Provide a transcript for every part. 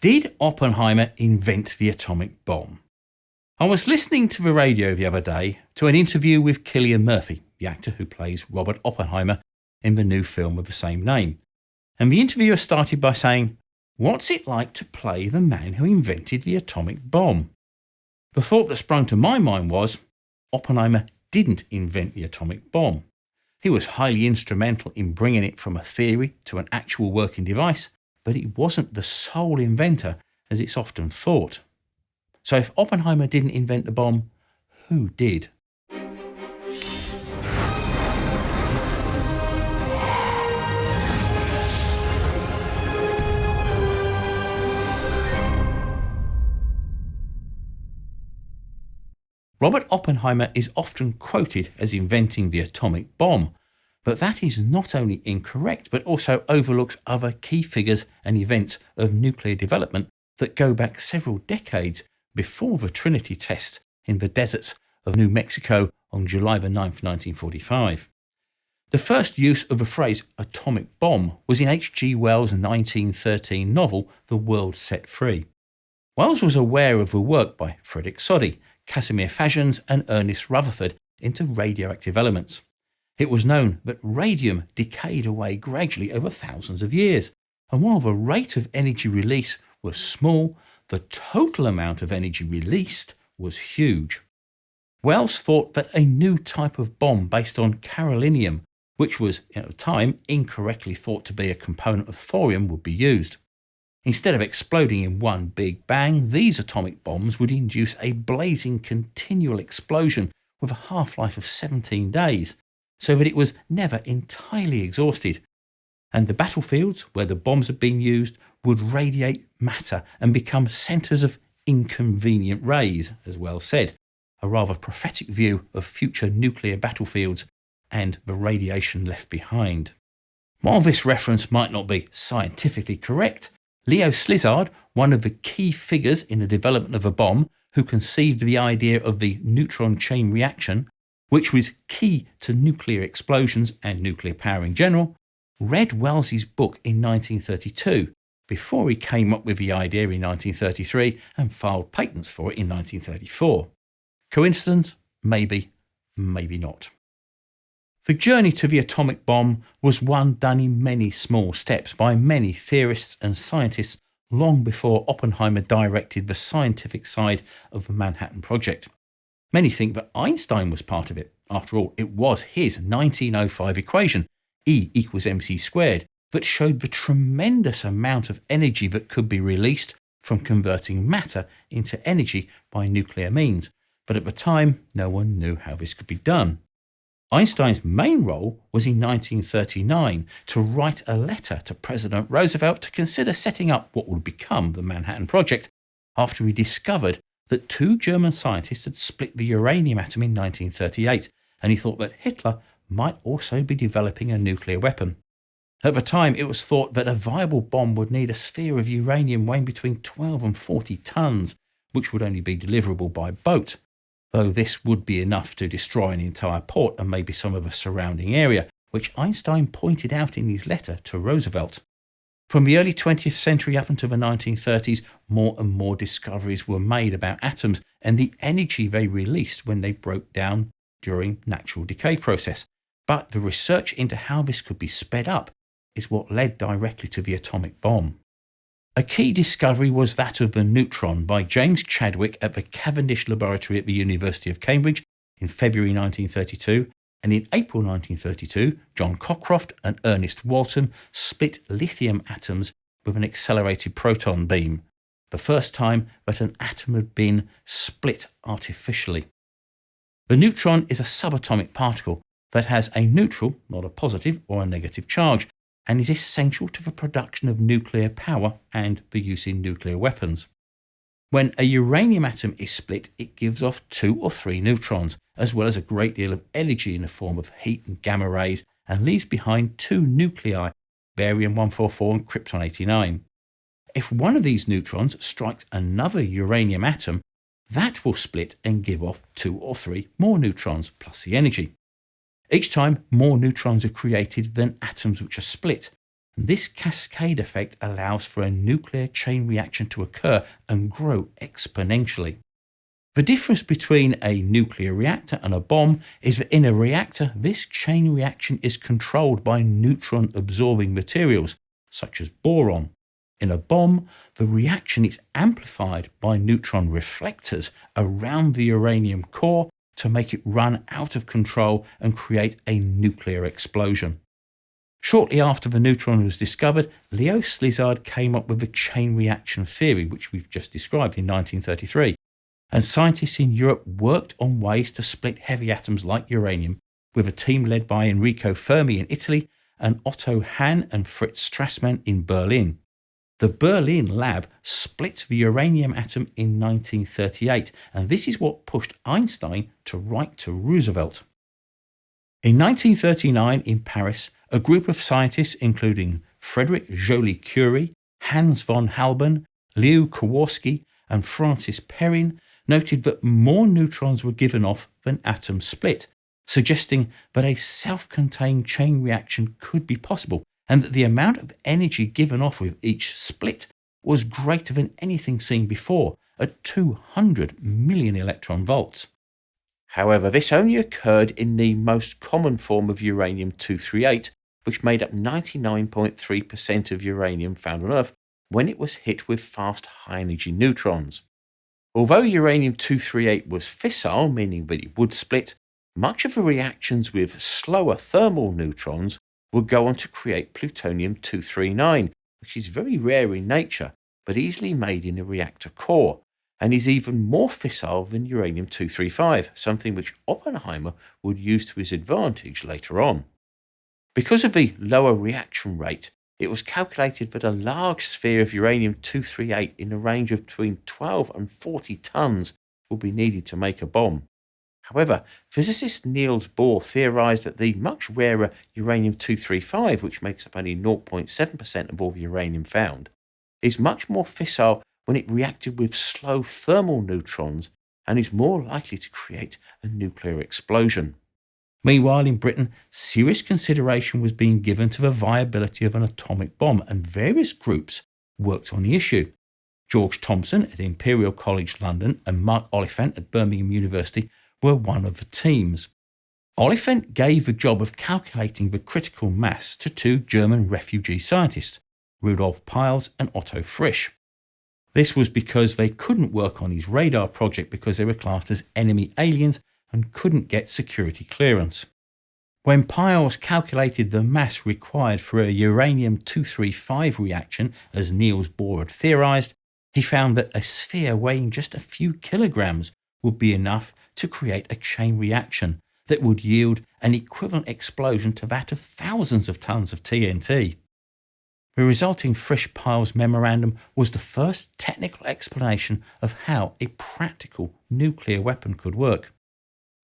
Did Oppenheimer invent the atomic bomb? I was listening to the radio the other day to an interview with Cillian Murphy, the actor who plays Robert Oppenheimer in the new film of the same name. And the interviewer started by saying, "What's it like to play the man who invented the atomic bomb?" The thought that sprung to my mind was, Oppenheimer didn't invent the atomic bomb. He was highly instrumental in bringing it from a theory to an actual working device, but he wasn't the sole inventor as it's often thought. So if Oppenheimer didn't invent the bomb, who did? Robert Oppenheimer is often quoted as inventing the atomic bomb, but that is not only incorrect but also overlooks other key figures and events of nuclear development that go back several decades before the Trinity test in the deserts of New Mexico on July 9, 1945. The first use of the phrase atomic bomb was in H.G. Wells' 1913 novel The World Set Free. Wells was aware of the work by Frederick Soddy, Casimir Fajans and Ernest Rutherford into radioactive elements. It was known that radium decayed away gradually over thousands of years, and while the rate of energy release was small, the total amount of energy released was huge. Wells thought that a new type of bomb based on carolinium, which was at the time incorrectly thought to be a component of thorium, would be used. Instead of exploding in one big bang, these atomic bombs would induce a blazing continual explosion with a half-life of 17 days, so that it was never entirely exhausted. And the battlefields where the bombs had been used would radiate matter and become centres of inconvenient rays, as Wells said, a rather prophetic view of future nuclear battlefields and the radiation left behind. While this reference might not be scientifically correct, Leo Szilard, one of the key figures in the development of a bomb, who conceived the idea of the neutron chain reaction, which was key to nuclear explosions and nuclear power in general, read Wells's book in 1932 before he came up with the idea in 1933 and filed patents for it in 1934. Coincidence? Maybe, maybe not. The journey to the atomic bomb was one done in many small steps by many theorists and scientists long before Oppenheimer directed the scientific side of the Manhattan Project. Many think that Einstein was part of it. After all, it was his 1905 equation, E equals mc squared, that showed the tremendous amount of energy that could be released from converting matter into energy by nuclear means. But at the time, no one knew how this could be done. Einstein's main role was in 1939 to write a letter to President Roosevelt to consider setting up what would become the Manhattan Project after he discovered that two German scientists had split the uranium atom in 1938, and he thought that Hitler might also be developing a nuclear weapon. At the time, it was thought that a viable bomb would need a sphere of uranium weighing between 12 and 40 tons, which would only be deliverable by boat, though this would be enough to destroy an entire port and maybe some of the surrounding area, which Einstein pointed out in his letter to Roosevelt. From the early 20th century up until the 1930s, more and more discoveries were made about atoms and the energy they released when they broke down during natural decay process. But the research into how this could be sped up is what led directly to the atomic bomb. A key discovery was that of the neutron by James Chadwick at the Cavendish Laboratory at the University of Cambridge in February 1932, and in April 1932, John Cockcroft and Ernest Walton split lithium atoms with an accelerated proton beam, the first time that an atom had been split artificially. The neutron is a subatomic particle that has a neutral, not a positive or a negative charge, and is essential to the production of nuclear power and the use in nuclear weapons. When a uranium atom is split, it gives off 2 or 3 neutrons, as well as a great deal of energy in the form of heat and gamma rays, and leaves behind 2 nuclei, barium-144 and krypton-89. If one of these neutrons strikes another uranium atom, that will split and give off 2 or 3 more neutrons, plus the energy. Each time, more neutrons are created than atoms which are split, This cascade effect allows for a nuclear chain reaction to occur and grow exponentially. The difference between a nuclear reactor and a bomb is that in a reactor, this chain reaction is controlled by neutron-absorbing materials, such as boron. In a bomb, the reaction is amplified by neutron reflectors around the uranium core to make it run out of control and create a nuclear explosion. Shortly after the neutron was discovered, Leo Szilard came up with the chain reaction theory, which we've just described in 1933. And scientists in Europe worked on ways to split heavy atoms like uranium, with a team led by Enrico Fermi in Italy and Otto Hahn and Fritz Strassmann in Berlin. The Berlin lab split the uranium atom in 1938, and this is what pushed Einstein to write to Roosevelt. In 1939 in Paris, a group of scientists including Frederick Joliot-Curie, Hans von Halban, Leo Kowarski and Francis Perrin noted that more neutrons were given off than atoms split, suggesting that a self-contained chain reaction could be possible and that the amount of energy given off with each split was greater than anything seen before, at 200 million electron volts. However, this only occurred in the most common form of uranium-238, which made up 99.3% of uranium found on Earth when it was hit with fast high-energy neutrons. Although uranium-238 was fissile, meaning that it would split, much of the reactions with slower thermal neutrons would go on to create plutonium-239, which is very rare in nature, but easily made in a reactor core, and is even more fissile than uranium-235, something which Oppenheimer would use to his advantage later on. Because of the lower reaction rate, it was calculated that a large sphere of uranium-238 in a range of between 12 and 40 tons would be needed to make a bomb. However, physicist Niels Bohr theorized that the much rarer uranium-235, which makes up only 0.7% of all the uranium found, is much more fissile when it reacted with slow thermal neutrons and is more likely to create a nuclear explosion. Meanwhile, in Britain, serious consideration was being given to the viability of an atomic bomb, and various groups worked on the issue. George Thomson at Imperial College London and Mark Oliphant at Birmingham University were one of the teams. Oliphant gave the job of calculating the critical mass to two German refugee scientists, Rudolf Peierls and Otto Frisch. This was because they couldn't work on his radar project because they were classed as enemy aliens and couldn't get security clearance. When Peierls calculated the mass required for a uranium-235 reaction, as Niels Bohr had theorized, he found that a sphere weighing just a few kilograms would be enough to create a chain reaction that would yield an equivalent explosion to that of thousands of tons of TNT. The resulting Frisch-Peierls memorandum was the first technical explanation of how a practical nuclear weapon could work.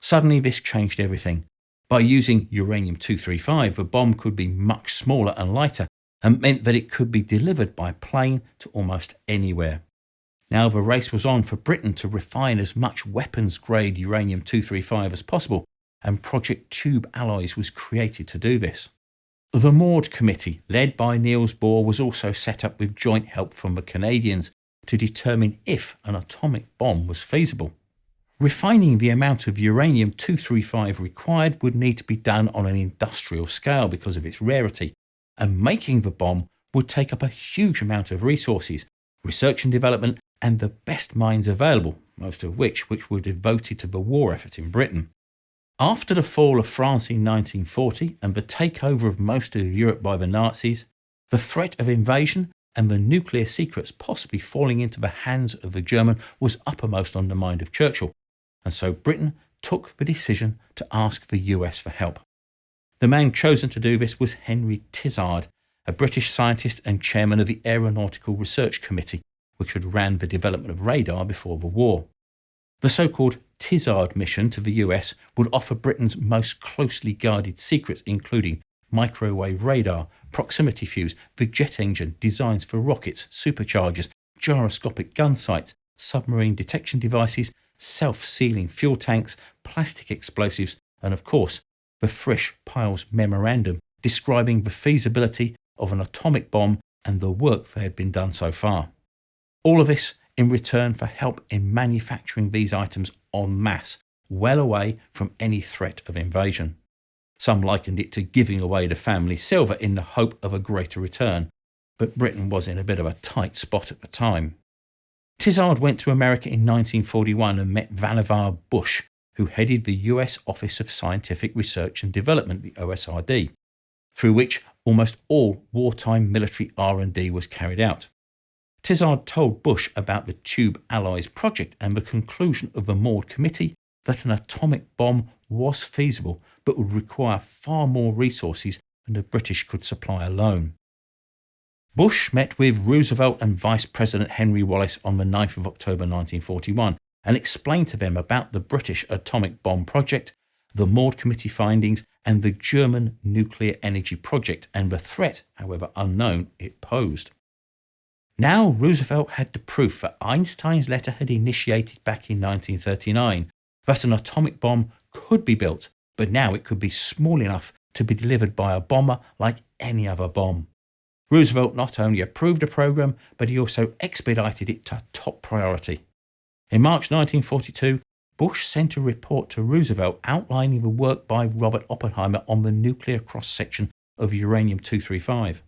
Suddenly this changed everything. By using uranium-235, the bomb could be much smaller and lighter, and meant that it could be delivered by plane to almost anywhere. Now the race was on for Britain to refine as much weapons-grade uranium-235 as possible, and Project Tube Alloys was created to do this. The Maud Committee, led by Niels Bohr, was also set up with joint help from the Canadians to determine if an atomic bomb was feasible. Refining the amount of uranium-235 required would need to be done on an industrial scale because of its rarity, and making the bomb would take up a huge amount of resources, research and development, and the best minds available, most of which were devoted to the war effort in Britain. After the fall of France in 1940 and the takeover of most of Europe by the Nazis, the threat of invasion and the nuclear secrets possibly falling into the hands of the German was uppermost on the mind of Churchill, and so Britain took the decision to ask the US for help. The man chosen to do this was Henry Tizard, a British scientist and chairman of the Aeronautical Research Committee, which had ran the development of radar before the war. The so-called Tizard mission to the US would offer Britain's most closely guarded secrets, including microwave radar, proximity fuse, the jet engine, designs for rockets, superchargers, gyroscopic gun sights, submarine detection devices, self-sealing fuel tanks, plastic explosives, and of course, the Frisch-Peierls memorandum describing the feasibility of an atomic bomb and the work that had been done so far. All of this in return for help in manufacturing these items en masse, well away from any threat of invasion. Some likened it to giving away the family silver in the hope of a greater return, but Britain was in a bit of a tight spot at the time. Tizard went to America in 1941 and met Vannevar Bush, who headed the US Office of Scientific Research and Development, the OSRD, through which almost all wartime military R&D was carried out. Tizard told Bush about the Tube Allies project and the conclusion of the Maud Committee that an atomic bomb was feasible but would require far more resources than the British could supply alone. Bush met with Roosevelt and Vice President Henry Wallace on the 9th of October 1941 and explained to them about the British atomic bomb project, the Maud Committee findings and the German nuclear energy project and the threat, however unknown, it posed. Now Roosevelt had the proof that Einstein's letter had initiated back in 1939 that an atomic bomb could be built, but now it could be small enough to be delivered by a bomber like any other bomb. Roosevelt not only approved the program, but he also expedited it to top priority. In March 1942, Bush sent a report to Roosevelt outlining the work by Robert Oppenheimer on the nuclear cross-section of uranium-235.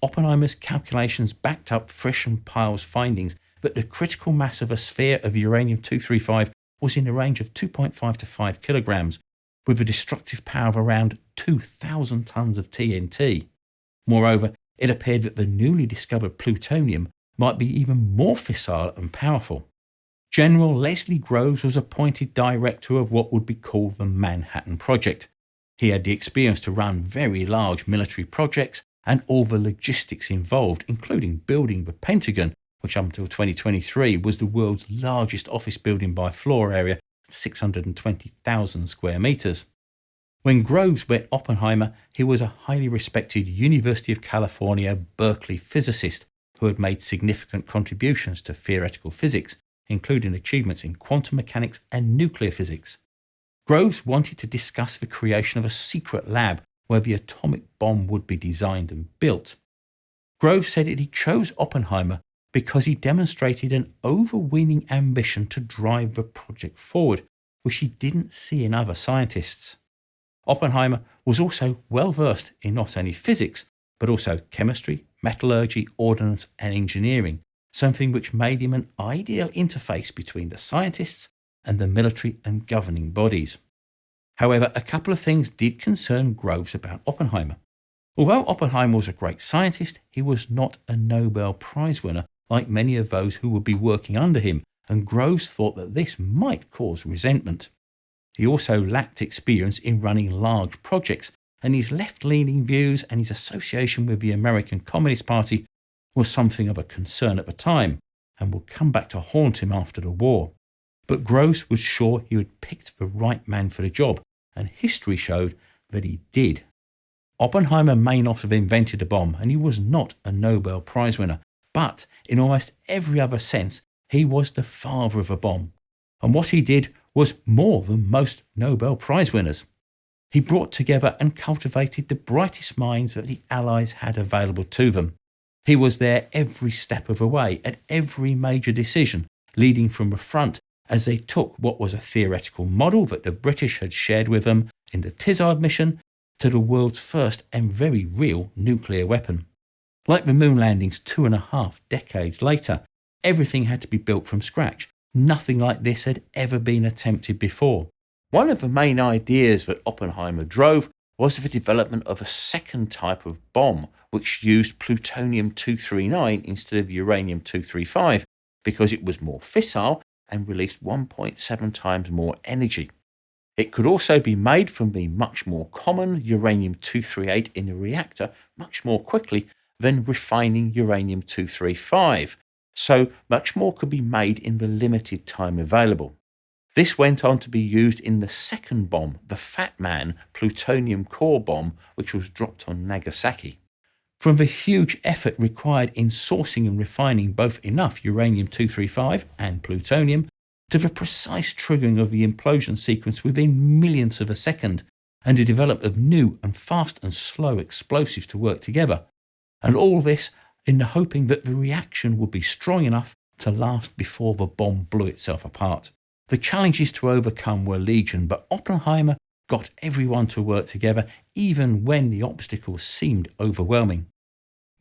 Oppenheimer's calculations backed up Frisch and Pyle's findings that the critical mass of a sphere of uranium-235 was in the range of 2.5 to 5 kilograms, with a destructive power of around 2,000 tons of TNT. Moreover, it appeared that the newly discovered plutonium might be even more fissile and powerful. General Leslie Groves was appointed director of what would be called the Manhattan Project. He had the experience to run very large military projects and all the logistics involved, including building the Pentagon, which up until 2023 was the world's largest office building by floor area at 620,000 square metres. When Groves met Oppenheimer, he was a highly respected University of California, Berkeley physicist who had made significant contributions to theoretical physics, including achievements in quantum mechanics and nuclear physics. Groves wanted to discuss the creation of a secret lab where the atomic bomb would be designed and built. Groves said that he chose Oppenheimer because he demonstrated an overweening ambition to drive the project forward, which he didn't see in other scientists. Oppenheimer was also well versed in not only physics, but also chemistry, metallurgy, ordnance and engineering, something which made him an ideal interface between the scientists and the military and governing bodies. However, a couple of things did concern Groves about Oppenheimer. Although Oppenheimer was a great scientist, he was not a Nobel Prize winner like many of those who would be working under him, and Groves thought that this might cause resentment. He also lacked experience in running large projects, and his left-leaning views and his association with the American Communist Party was something of a concern at the time, and would come back to haunt him after the war. But Groves was sure he had picked the right man for the job, and history showed that he did. Oppenheimer may not have invented a bomb, and he was not a Nobel Prize winner, but in almost every other sense, he was the father of a bomb. And what he did was more than most Nobel Prize winners. He brought together and cultivated the brightest minds that the Allies had available to them. He was there every step of the way, at every major decision, leading from the front as they took what was a theoretical model that the British had shared with them in the Tizard mission to the world's first and very real nuclear weapon. Like the moon landings 2.5 decades later, everything had to be built from scratch. Nothing like this had ever been attempted before. One of the main ideas that Oppenheimer drove was the development of a second type of bomb, which used plutonium-239 instead of uranium-235 because it was more fissile and released 1.7 times more energy. It could also be made from the much more common uranium-238 in a reactor much more quickly than refining uranium-235, so much more could be made in the limited time available. This went on to be used in the second bomb, the Fat Man plutonium core bomb, which was dropped on Nagasaki. From the huge effort required in sourcing and refining both enough uranium-235 and plutonium, to the precise triggering of the implosion sequence within millionths of a second, and the development of new and fast and slow explosives to work together, And all this in the hoping that the reaction would be strong enough to last before the bomb blew itself apart. The challenges to overcome were legion, but Oppenheimer got everyone to work together even when the obstacles seemed overwhelming.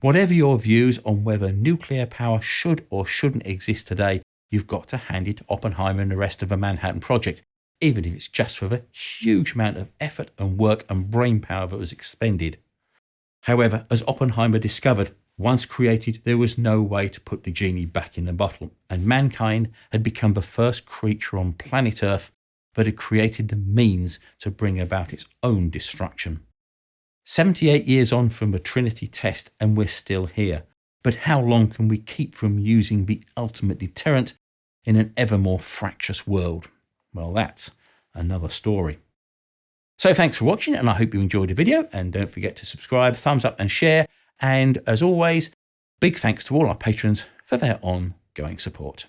Whatever your views on whether nuclear power should or shouldn't exist today, you've got to hand it to Oppenheimer and the rest of the Manhattan Project, even if it's just for the huge amount of effort and work and brain power that was expended. However, as Oppenheimer discovered, once created, there was no way to put the genie back in the bottle, and mankind had become the first creature on planet Earth that had created the means to bring about its own destruction. 78 years on from the Trinity test and we're still here. But how long can we keep from using the ultimate deterrent in an ever more fractious world? Well, that's another story. So thanks for watching, and I hope you enjoyed the video, and don't forget to subscribe, thumbs up and share. And as always, big thanks to all our patrons for their ongoing support.